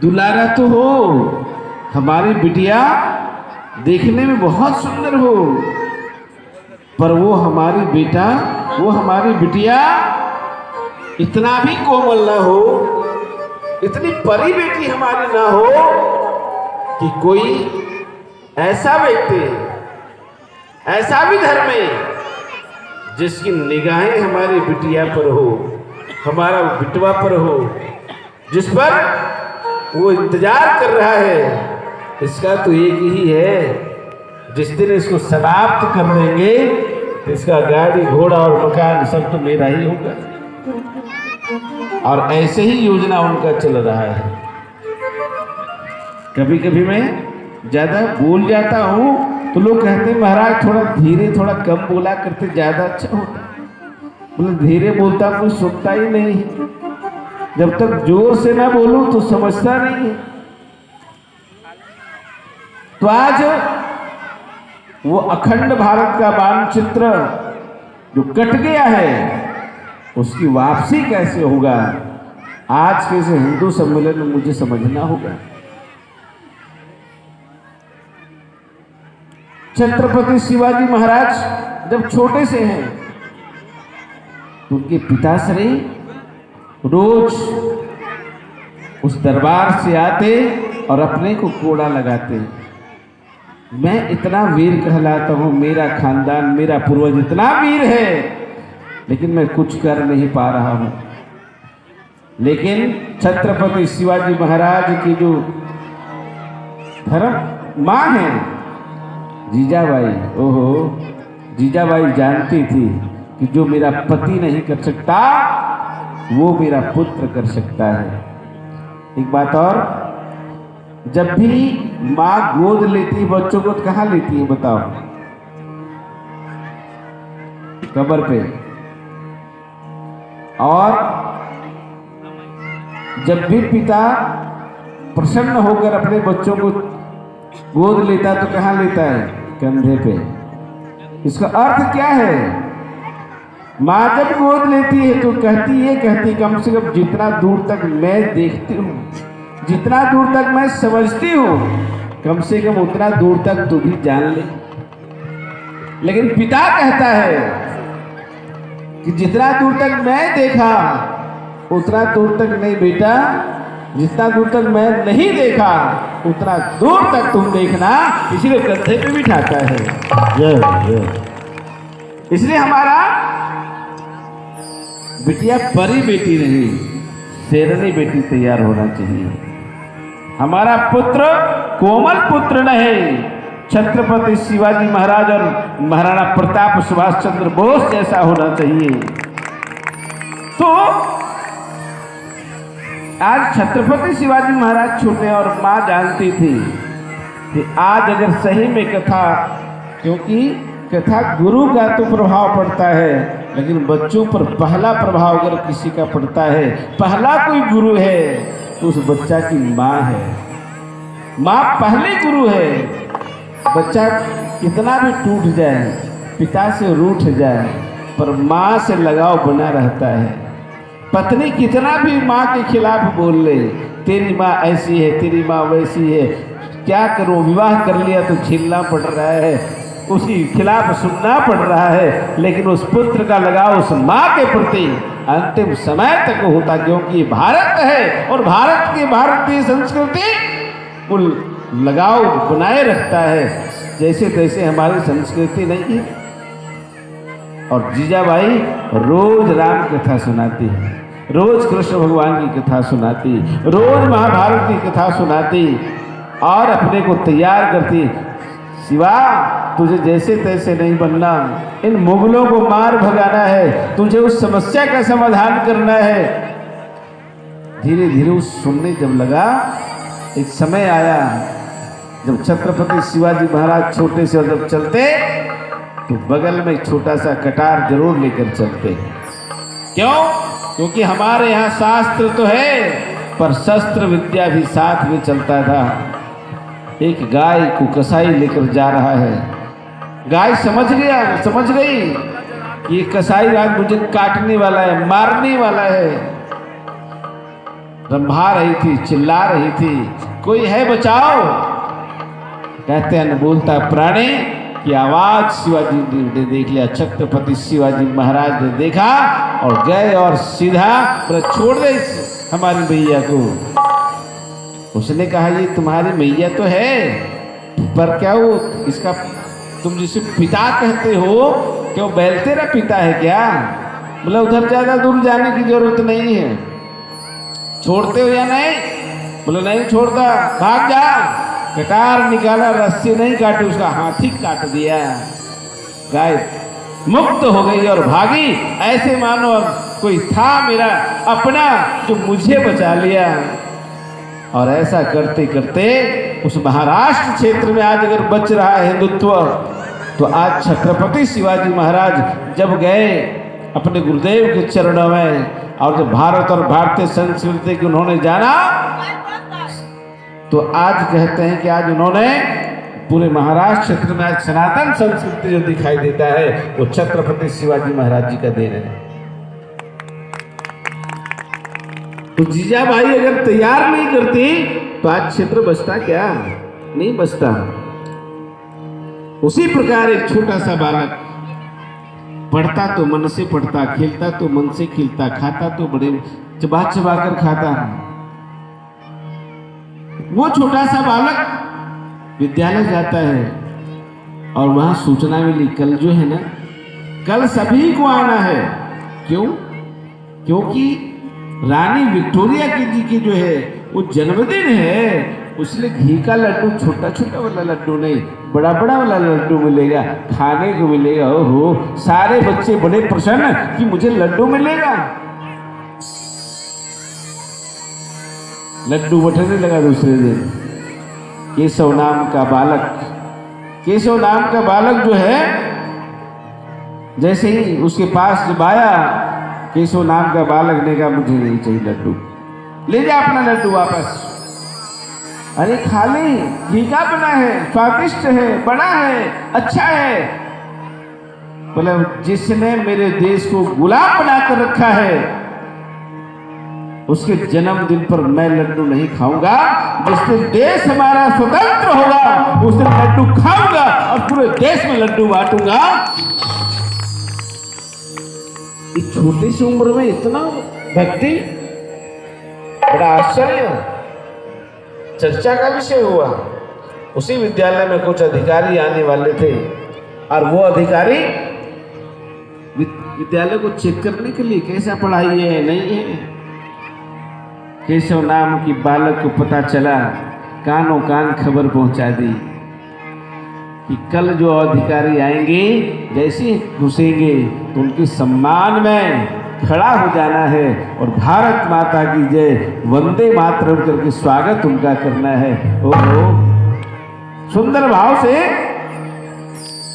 दुलारा तो हो, हमारी बिटिया देखने में बहुत सुंदर हो, पर वो हमारी बिटिया इतना भी कोमल ना हो, इतनी परी बेटी हमारी ना हो कि कोई ऐसा व्यक्ति, ऐसा भी धर्मी जिसकी निगाहें हमारी बिटिया पर हो, हमारा बिटवा पर हो, जिस पर वो इंतजार कर रहा है, इसका तो एक ही है, जिस दिन इसको समाप्त कर देंगे तो इसका गाड़ी घोड़ा और मकान सब तो मेरा ही होगा। और ऐसे ही योजना उनका चल रहा है। कभी कभी मैं ज्यादा बोल जाता हूँ तो लोग कहते हैं महाराज थोड़ा धीरे, थोड़ा कम बोला करते, ज्यादा अच्छा होता। मतलब धीरे बोलता कोई सुनता ही नहीं, जब तक जोर से ना बोलूं तो समझता नहीं है। तो आज वो अखंड भारत का मानचित्र जो कट गया है, उसकी वापसी कैसे होगा, आज के इस हिंदू सम्मेलन में मुझे समझना होगा। छत्रपति शिवाजी महाराज जब छोटे से हैं तो उनके पिताश्री रोज उस दरबार से आते और अपने को कोड़ा लगाते। मैं इतना वीर कहलाता हूँ, मेरा खानदान, मेरा पूर्वज इतना वीर है, लेकिन मैं कुछ कर नहीं पा रहा हूँ। लेकिन छत्रपति शिवाजी महाराज की जो धर्म माँ है जीजाबाई, ओहो, जीजाबाई जानती थी कि जो मेरा पति नहीं कर सकता वो मेरा पुत्र कर सकता है। एक बात और, जब भी माँ गोद लेती है बच्चों को, तो कहाँ लेती है बताओ? कब्र पे। और जब भी पिता प्रसन्न होकर अपने बच्चों को गोद लेता है तो कहाँ लेता है? कंधे पे। इसका अर्थ क्या है? माँ जब गोद लेती है तो कहती कम से कम जितना दूर तक मैं देखती हूँ, जितना दूर तक मैं समझती हूँ, कम से कम उतना दूर तक तू भी जान ले। लेकिन पिता कहता है कि जितना दूर तक मैं देखा उतना दूर तक नहीं बेटा, जितना दूर तक मैं नहीं देखा उतना दूर तक तुम देखना, इसलिए कंधे पे बिठाता है। इसलिए हमारा बिटिया परी बेटी नहीं, शेरनी बेटी तैयार होना चाहिए। हमारा पुत्र कोमल पुत्र नहीं, छत्रपति शिवाजी महाराज और महाराणा प्रताप सुभाष चंद्र बोस जैसा होना चाहिए। तो आज छत्रपति शिवाजी महाराज छोटे और माँ जानती थी कि आज अगर सही में कथा, क्योंकि कथा गुरु का तो प्रभाव पड़ता है, लेकिन बच्चों पर पहला प्रभाव अगर किसी का पड़ता है, पहला कोई गुरु है तो उस बच्चा की माँ है। माँ पहली गुरु है। बच्चा कितना भी टूट जाए, पिता से रूठ जाए, पर माँ से लगाव बना रहता है। पत्नी कितना भी माँ के खिलाफ बोल ले, तेरी माँ ऐसी है, तेरी माँ वैसी है, क्या करो, विवाह कर लिया तो झेलना पड़ रहा है, उसकी खिलाफ सुनना पड़ रहा है, लेकिन उस पुत्र का लगाव उस माँ के प्रति अंतिम समय तक होता, क्योंकि भारत है और भारत की भारतीय संस्कृति वो लगाव बनाए रखता है, जैसे तैसे हमारी संस्कृति नहीं है। और जीजाबाई रोज राम कथा सुनाती है, रोज कृष्ण भगवान की कथा सुनाती, रोज महाभारत की कथा सुनाती और अपने को तैयार करती। शिवा, तुझे जैसे तैसे नहीं बनना, इन मुगलों को मार भगाना है, तुझे उस समस्या का समाधान करना है। धीरे धीरे उस सुनने जब लगा, एक समय आया जब छत्रपति शिवाजी महाराज छोटे से और जब चलते तो बगल में एक छोटा सा कटार जरूर लेकर चलते। क्यों? क्योंकि हमारे यहाँ शास्त्र तो है, पर शस्त्र विद्या भी साथ में चलता था। एक गाय को कसाई लेकर जा रहा है, गाय समझ गई कि ये कसाई आज मुझे काटने वाला है, मारने वाला है। रंभा रही थी, चिल्ला रही थी, कोई है बचाओ। कहते हैं बोलता प्राणी की आवाज शिवाजी ने देख लिया। छत्रपति शिवाजी महाराज ने देखा और गए और सीधा छोड़ दे हमारी मैया को। उसने कहा ये तुम्हारी मैया तो है, पर क्या वो इसका तुम जिसे पिता कहते हो क्या वो बैल तेरा पिता है क्या? बोला उधर ज्यादा दूर जाने की जरूरत नहीं है, छोड़ते हो या नहीं? बोले नहीं छोड़ता, भाग जा। कटार निकाला, रस्सी नहीं काटी, उसका हाथी काट दिया। गाय मुक्त हो गई और भागी, ऐसे मानो कोई था मेरा अपना जो मुझे बचा लिया। और ऐसा करते करते उस महाराष्ट्र क्षेत्र में आज अगर बच रहा है हिंदुत्व, तो आज छत्रपति शिवाजी महाराज जब गए अपने गुरुदेव के चरणों में और जब भारत और भारतीय संस्कृति की उन्होंने जाना, तो आज कहते हैं कि आज उन्होंने पूरे महाराष्ट्र क्षेत्र में आज सनातन संस्कृति जो दिखाई देता है वो छत्रपति शिवाजी महाराज जी का देन है। तो जीजाबाई अगर तैयार नहीं करती तो आज क्षेत्र बचता क्या? नहीं बचता। उसी प्रकार एक छोटा सा बालक पढ़ता तो मन से पढ़ता, खेलता तो मन से खेलता, खाता तो बड़े चबा चबा कर खाता। वो छोटा सा बालक विद्यालय जाता है और वहां सूचना मिली कल जो है ना, कल सभी को आना है। क्यों? क्योंकि रानी विक्टोरिया जी की जो है वो जन्मदिन है, उसलिए घी का लड्डू छोटा छोटा वाला लड्डू नहीं, बड़ा बड़ा वाला लड्डू मिलेगा, खाने को मिलेगा। ओहो, सारे बच्चे बड़े प्रसन्न कि मुझे लड्डू मिलेगा। लड्डू बटने लगा दूसरे दिन। केशव नाम का बालक जो है, जैसे ही उसके पास जब आया, केशव नाम का बालक ने कहा मुझे नहीं चाहिए लड्डू, ले जा अपना लड्डू वापस। अरे खा ले, घी का बना है, स्वादिष्ट है, बड़ा है, अच्छा है। बोले जिसने मेरे देश को गुलाम बनाकर रखा है उसके जन्मदिन पर मैं लड्डू नहीं खाऊंगा। जिस दिन देश हमारा स्वतंत्र होगा उस दिन लड्डू खाऊंगा और पूरे देश में लड्डू बांटूंगा। इस छोटी सी उम्र में इतना भक्ति, बड़ा आश्चर्य। चर्चा का विषय हुआ। उसी विद्यालय में कुछ अधिकारी आने वाले थे और वो अधिकारी विद्यालय को चेक करने के लिए कैसा पढ़ाई है नहीं है। केशव नाम की बालक को पता चला, कानों कान खबर पहुंचा दी कि कल जो अधिकारी आएंगे जैसे घुसेंगे तो उनके सम्मान में खड़ा हो जाना है और भारत माता की जय वंदे मातरम करके स्वागत उनका करना है। ओहो, सुंदर भाव से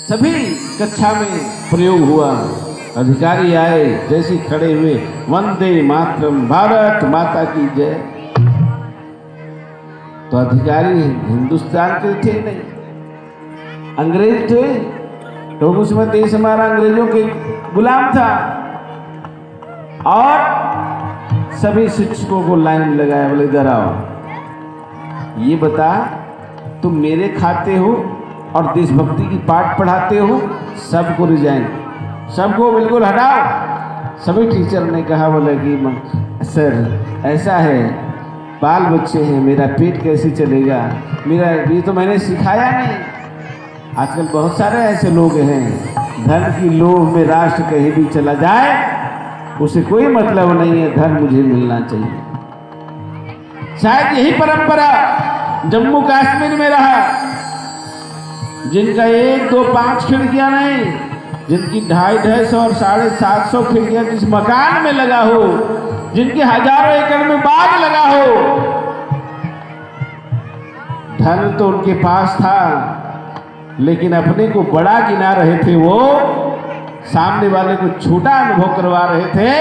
सभी कक्षा में प्रयोग हुआ। अधिकारी आए, जैसे खड़े हुए वंदे मातरम भारत माता की जय। तो अधिकारी हिंदुस्तान के थे नहीं, अंग्रेज थे। तो उसमें देश हमारा अंग्रेजों के गुलाम था। और सभी शिक्षकों को लाइन लगाया, बोले इधर आओ, ये बता तुम मेरे खाते हो और देशभक्ति की पाठ पढ़ाते हो, सबको रिजाइन, सबको बिल्कुल हटाओ। सभी टीचर ने कहा, बोले कि सर ऐसा है, बाल बच्चे हैं, मेरा पेट कैसे चलेगा, मेरा ये तो मैंने सिखाया नहीं। आजकल बहुत सारे ऐसे लोग हैं, धन की लोभ में राष्ट्र कहीं भी चला जाए उसे कोई मतलब नहीं है, धन मुझे मिलना चाहिए। शायद यही परंपरा जम्मू कश्मीर में रहा, जिनका 1, 2, 5 खिड़कियां नहीं, जिनकी 250 और 750 खिड़कियां जिस मकान में लगा हो, जिनके हजारों एकड़ में बाग लगा हो, धन तो उनके पास था लेकिन अपने को बड़ा गिना रहे थे। वो सामने वाले को छोटा अनुभव करवा रहे थे,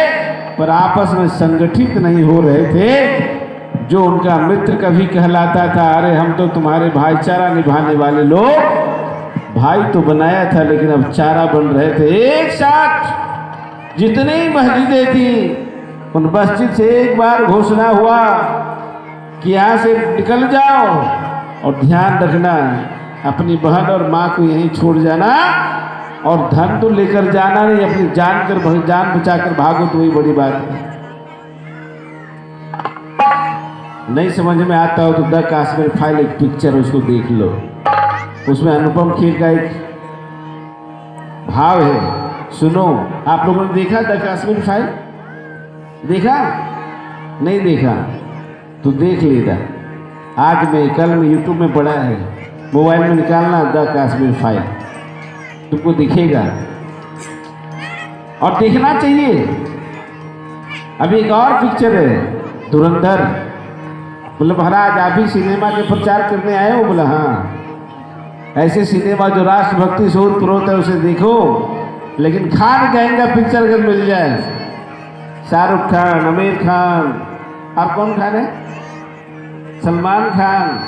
पर आपस में संगठित नहीं हो रहे थे। जो उनका मित्र कभी कहलाता था, अरे हम तो तुम्हारे भाईचारा निभाने वाले लोग, भाई तो बनाया था लेकिन अब चारा बन रहे थे। एक साथ जितनी मस्जिदें थी उन मस्जिद से एक बार घोषणा हुआ कि यहाँ से निकल जाओ और ध्यान रखना अपनी बहन और माँ को यहीं छोड़ जाना, और धन तो लेकर जाना नहीं, अपनी जान बचाकर भागो तो वही बड़ी बात है। नहीं समझ में आता हो तो द कश्मीर फाइल एक पिक्चर उसको देख लो, उसमें अनुपम खेर का एक भाव है, सुनो। आप लोगों ने देखा द कश्मीर फाइल? देखा? नहीं देखा तो देख लेना, आज में कल में यूट्यूब में पड़ा है, मोबाइल में निकालना द कश्मीर फाइल, तुमको दिखेगा और देखना चाहिए। अभी एक और पिक्चर है धुरंधर, बोले महाराज आप भी सिनेमा के प्रचार करने आए हो? बोला हाँ। ऐसे सिनेमा जो राष्ट्रभक्ति से ओतप्रोत है उसे देखो, लेकिन खान कहेंगे पिक्चर अगर मिल जाए, शाहरुख खान, आमिर खान और कौन खान है, सलमान खान,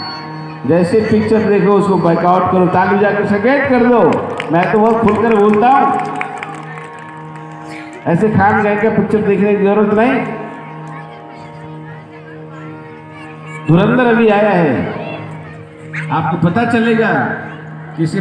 जैसे पिक्चर देखो उसको बैकआउट करो, ताली जाकर सकेट कर दो। मैं तो बहुत खुलकर बोलता हूँ, ऐसे खान गए का पिक्चर देखने की जरूरत नहीं। धुरंधर अभी आया है, आपको पता चलेगा किसी